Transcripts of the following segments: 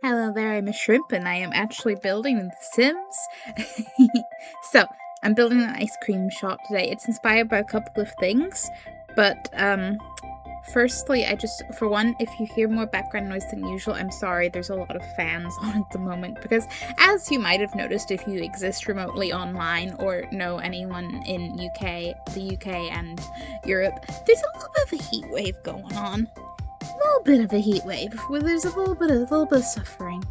Hello there, I'm a shrimp and I am actually building The Sims. So, I'm building an ice cream shop today. It's inspired by a couple of things, but firstly, for one, if you hear more background noise than usual, I'm sorry, there's a lot of fans on at the moment, because as you might have noticed if you exist remotely online or know anyone in the UK and Europe, there's a little bit of a heat wave going on. A little bit of a heat wave where there's a little bit of suffering.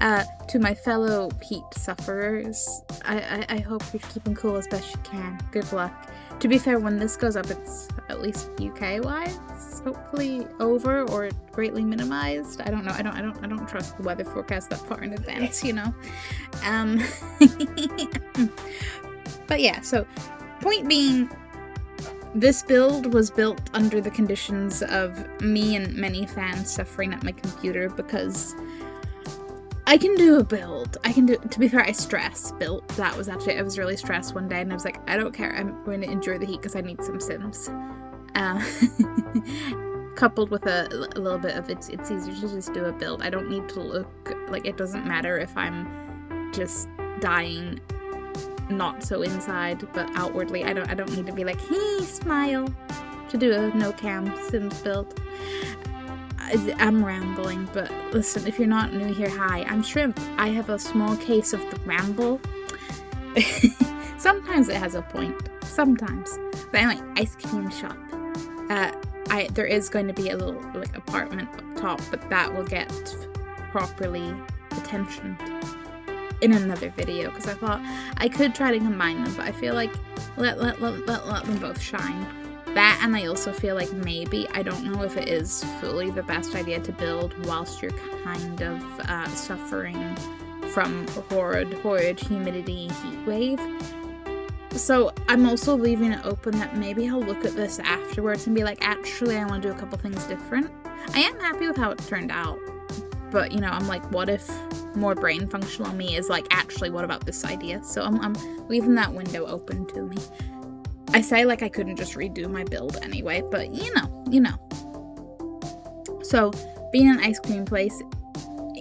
To my fellow heat sufferers, I hope you're keeping cool as best you can. Good luck. To be fair, when this goes up, it's at least UK-wise, hopefully over or greatly minimized. I don't know. I don't trust the weather forecast that far in advance, you know. But yeah. So, point being, this build was built under the conditions of me and many fans suffering at my computer because I can do a build. To be fair, I built. That was actually, I was really stressed one day and I was like, I don't care, I'm going to endure the heat because I need some Sims. Coupled with a little bit of it's easier to just do a build. I don't need to look, like, it doesn't matter if I'm just dying not so inside, but outwardly. I don't need to be like, hey, smile, to do a no-cam Sims build. I'm rambling, but listen, if you're not new here, hi, I'm Shrimp. I have a small case of the ramble. Sometimes it has a point. Sometimes. But anyway, ice cream shop. There is going to be a little, like, apartment up top, but that will get properly attentioned in another video, because I thought I could try to combine them, but I feel like let them both shine. That, and I also feel like maybe, I don't know if it is fully the best idea to build whilst you're kind of suffering from horrid humidity heat wave. So I'm also leaving it open that maybe I'll look at this afterwards and be like, actually, I want to do a couple things different. I am happy with how it turned out, but, you know, I'm like, what if more brain functional me is like, actually, what about this idea? So I'm leaving that window open to me. I say like I couldn't just redo my build anyway, but you know. So, being an ice cream place,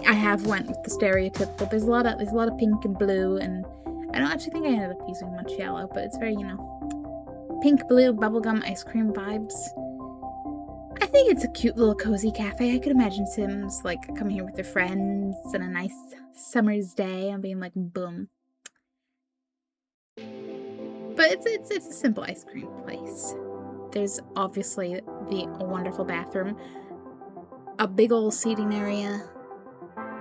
I have went with the stereotypical. There's a lot of pink and blue, and I don't actually think I ended up using much yellow, but it's very, you know, pink, blue, bubblegum ice cream vibes. I think it's a cute little cozy cafe. I could imagine Sims like coming here with their friends on a nice summer's day and being like, boom. But it's a simple ice cream place. There's obviously the wonderful bathroom, a big old seating area,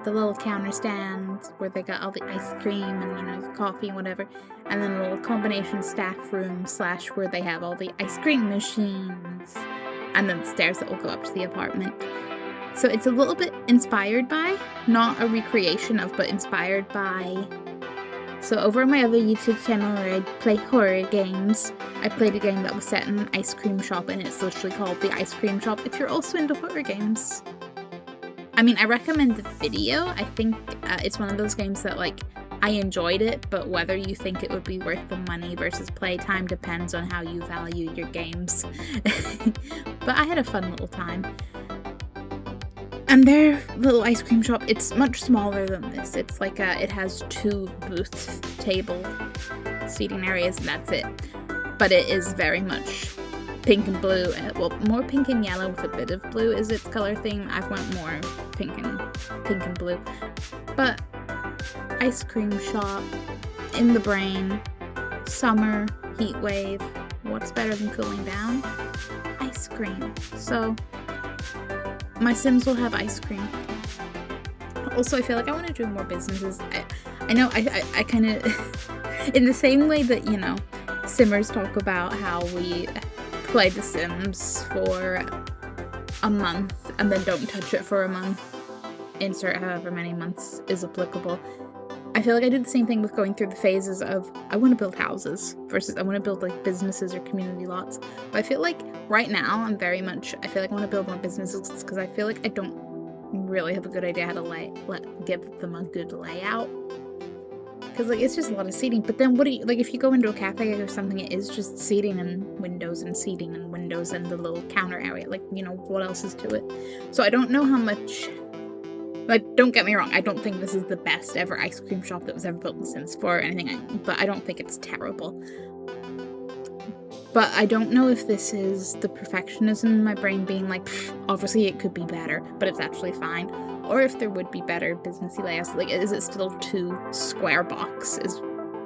the little counter stand where they got all the ice cream and, you know, the coffee and whatever, and then a little combination staff room / where they have all the ice cream machines, and then the stairs that will go up to the apartment. So it's a little bit inspired by, not a recreation of, but inspired by. So over on my other YouTube channel where I play horror games, I played a game that was set in an ice cream shop, and it's literally called The Ice Cream Shop if you're also into horror games. I mean, I recommend the video. I think it's one of those games that, like, I enjoyed it, but whether you think it would be worth the money versus playtime depends on how you value your games. But I had a fun little time. And their little ice cream shop, it's much smaller than this. It's like it has 2 booth table seating areas, and that's it. But it is very much pink and blue. Well, more pink and yellow with a bit of blue is its color theme. I've went more pink and blue. But ice cream shop, in the brain, summer, heat wave. What's better than cooling down? Ice cream. So my Sims will have ice cream. Also, I feel like I want to do more businesses. I know I kind of, in the same way that, you know, Simmers talk about how we play The Sims for a month and then don't touch it for a month, insert however many months is applicable. I feel like I do the same thing with going through the phases of, I want to build houses versus I want to build like businesses or community lots. But I feel like right now I feel like I want to build more businesses because I feel like I don't really have a good idea how to give them a good layout. Because, like, it's just a lot of seating. But then what do you, like, if you go into a cafe or something, it is just seating and windows and seating and windows and the little counter area. Like, you know, what else is to it? So I don't know how much Like, don't get me wrong, I don't think this is the best ever ice cream shop that was ever built in Sims 4 or anything, but I don't think it's terrible. But I don't know if this is the perfectionism in my brain being like, obviously it could be better, but it's actually fine. Or if there would be better businessy layouts. Like, is it still too square box is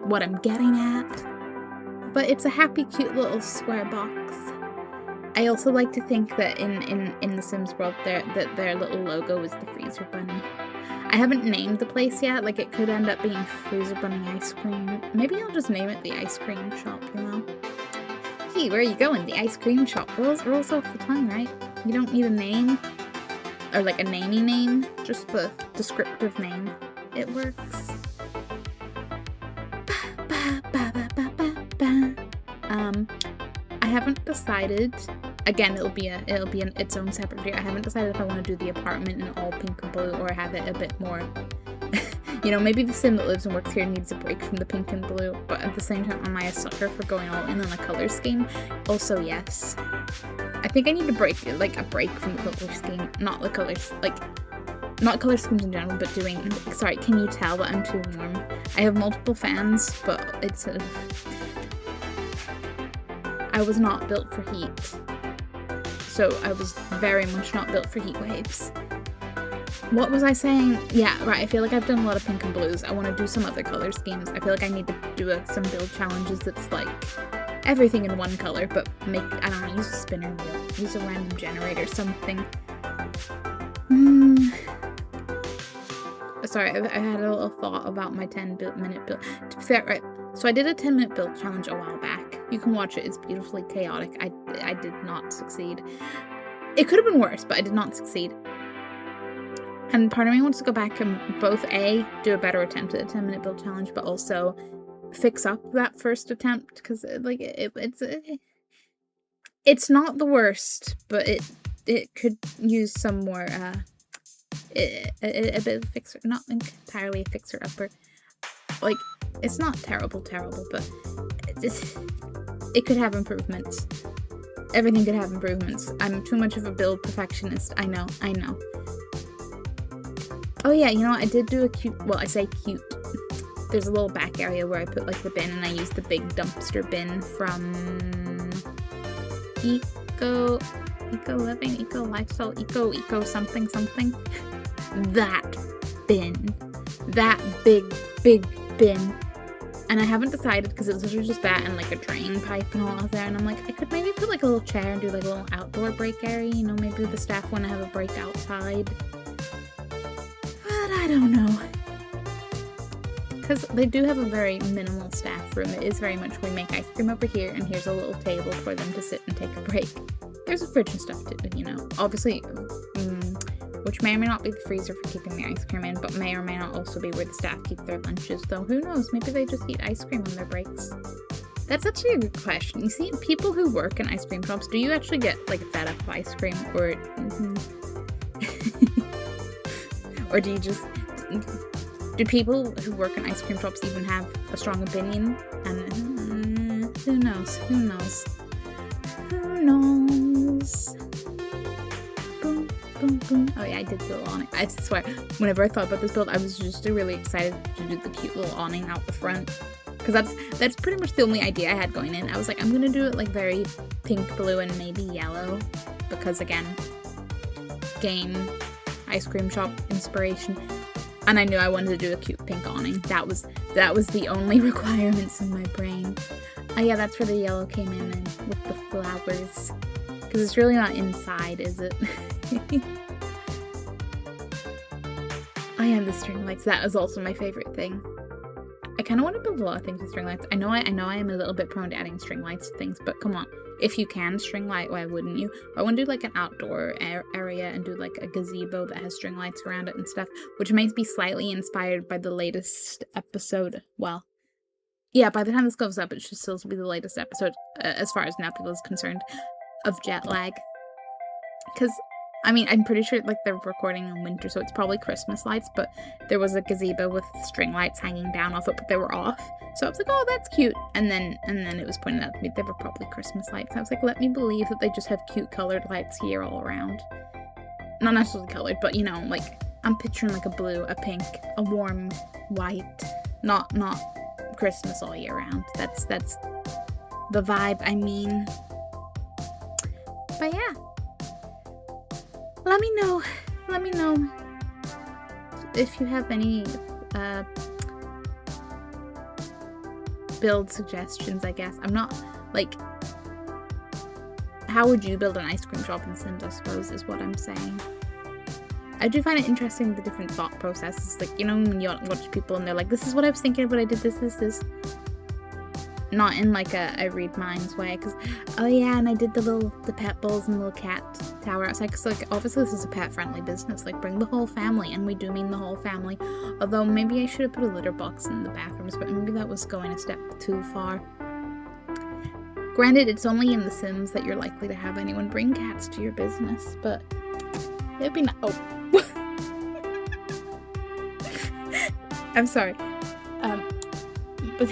what I'm getting at. But it's a happy, cute little square box. I also like to think that in the Sims world, their little logo is the Freezer Bunny. I haven't named the place yet. Like, it could end up being Freezer Bunny Ice Cream. Maybe I'll just name it the Ice Cream Shop, you know? Hey, where are you going? The ice cream shop. Rolls off the tongue, right? You don't need a name. Or like a namey name. Just the descriptive name. It works. I haven't decided. Again, it'll be its own separate video. I haven't decided if I want to do the apartment in all pink and blue or have it a bit more. You know, maybe the sim that lives and works here needs a break from the pink and blue, but at the same time, am I a sucker for going all in on a color scheme? Also, yes. I think I need a break from the color scheme, not the colors, like, not color schemes in general, but doing, sorry, can you tell that I'm too warm? I have multiple fans, but it's I was not built for heat. So I was very much not built for heat waves. What was I saying? Yeah, right, I feel like I've done a lot of pink and blues. I want to do some other color schemes. I feel like I need to do some build challenges that's like everything in one color, but make, I don't know, use a spinner wheel, use a random generator, something. Sorry, I had a little thought about my 10-minute build. To be fair, right, so I did a 10-minute build challenge a while back. You can watch it, it's beautifully chaotic. I did not succeed. It could have been worse, but I did not succeed. And part of me wants to go back and both A, do a better attempt at a 10-minute build challenge, but also fix up that first attempt, because like it's not the worst, but it could use some more a bit of a fixer, not entirely a fixer upper. Like, it's not terrible, but it could have improvements. Everything could have improvements. I'm too much of a build perfectionist. I know. Oh yeah, you know what? I did do a cute, well, I say cute. There's a little back area where I put like the bin, and I used the big dumpster bin from Eco Living, Eco Lifestyle, Eco something. That bin. That big bin. And I haven't decided, because it was literally just that and like a drain pipe and all out there, and I'm like, I could maybe put like a little chair and do like a little outdoor break area, you know, maybe the staff want to have a break outside. But I don't know. Because they do have a very minimal staff room. It is very much, we make ice cream over here, and here's a little table for them to sit and take a break. There's a fridge and stuff too, you know. Obviously, which may or may not be the freezer for keeping the ice cream in, but may or may not also be where the staff keep their lunches, though who knows, maybe they just eat ice cream on their breaks. That's actually a good question. You see, people who work in ice cream shops, do you actually get, like, fed up of ice cream, or... or do you just... Do people who work in ice cream shops even have a strong opinion? And who knows? Boom. Oh yeah, I did the little awning. I swear, whenever I thought about this build, I was just really excited to do the cute little awning out the front. Because that's pretty much the only idea I had going in. I was like, I'm gonna do it like very pink, blue, and maybe yellow. Because again, game, ice cream shop inspiration. And I knew I wanted to do a cute pink awning. That was the only requirements in my brain. Oh yeah, that's where the yellow came in and with the flowers. Because it's really not inside, is it? I am the string lights. That is also my favorite thing. I kind of want to build a lot of things with string lights. I know I am a little bit prone to adding string lights to things, but come on. If you can string light, why wouldn't you? I want to do like an outdoor area and do like a gazebo that has string lights around it and stuff, which may be slightly inspired by the latest episode. Well, yeah, by the time this goes up, it should still be the latest episode, as far as Nebula is concerned, of jet lag. Because, I mean, I'm pretty sure like they're recording in winter, so it's probably Christmas lights, but there was a gazebo with string lights hanging down off it, but they were off. So I was like, oh, that's cute. And then it was pointed out to me they were probably Christmas lights. I was like, let me believe that they just have cute colored lights here all around. Not necessarily colored, but you know, like, I'm picturing like a blue, a pink, a warm white, not Christmas all year round. That's the vibe I mean. But yeah, let me know if you have any build suggestions, I guess. I'm not like, how would you build an ice cream shop in Sims, I suppose, is what I'm saying. I do find it interesting, the different thought processes. Like, you know, when you watch people and they're like, this is what I was thinking, but I did this. Not in like a I read minds way, because, oh yeah, and I did the pet balls and the little cat tower outside, because like, obviously this is a pet friendly business, like bring the whole family, and we do mean the whole family. Although maybe I should have put a litter box in the bathrooms, but maybe that was going a step too far. Granted, it's only in The Sims that you're likely to have anyone bring cats to your business, but it'd be nice. Oh. I'm sorry. But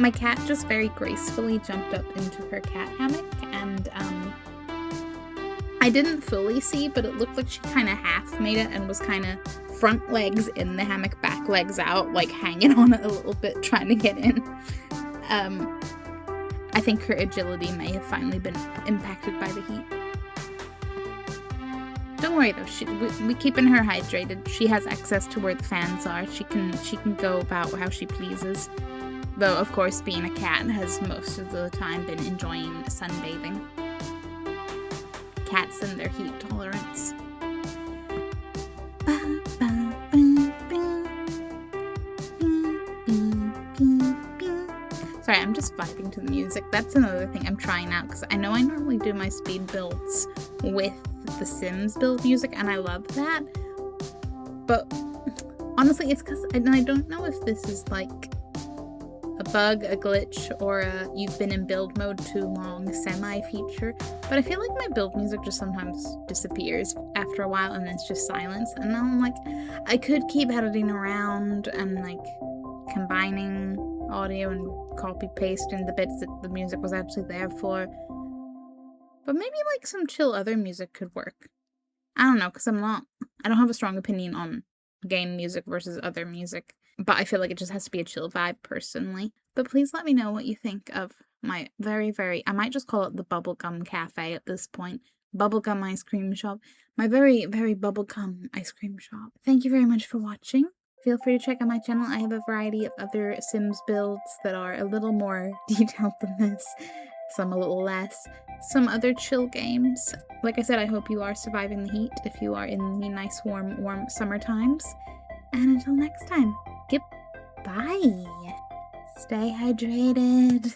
my cat just very gracefully jumped up into her cat hammock, and I didn't fully see, but it looked like she kind of half made it and was kind of front legs in the hammock, back legs out, like hanging on it a little bit, trying to get in. I think her agility may have finally been impacted by the heat. Don't worry though, we keeping her hydrated. She has access to where the fans are. She can go about how she pleases. Though, of course, being a cat has most of the time been enjoying sunbathing. Cats and their heat tolerance. Sorry, I'm just vibing to the music. That's another thing I'm trying out, because I know I normally do my speed builds with the Sims build music, and I love that. But honestly, it's because I don't know if this is like a bug, a glitch, or a you've been in build mode too long semi-feature, but I feel like my build music just sometimes disappears after a while and it's just silence, and now I'm like, I could keep editing around and like combining audio and copy-pasting the bits that the music was actually there for, but maybe like some chill other music could work. I don't know, because I don't have a strong opinion on game music versus other music. But I feel like it just has to be a chill vibe, personally. But please let me know what you think of my I might just call it the Bubblegum Cafe at this point. Bubblegum Ice Cream Shop. My very bubblegum ice cream shop. Thank you very much for watching. Feel free to check out my channel. I have a variety of other Sims builds that are a little more detailed than this. Some a little less. Some other chill games. Like I said, I hope you are surviving the heat if you are in the nice warm summer times. And until next time, goodbye. Stay hydrated.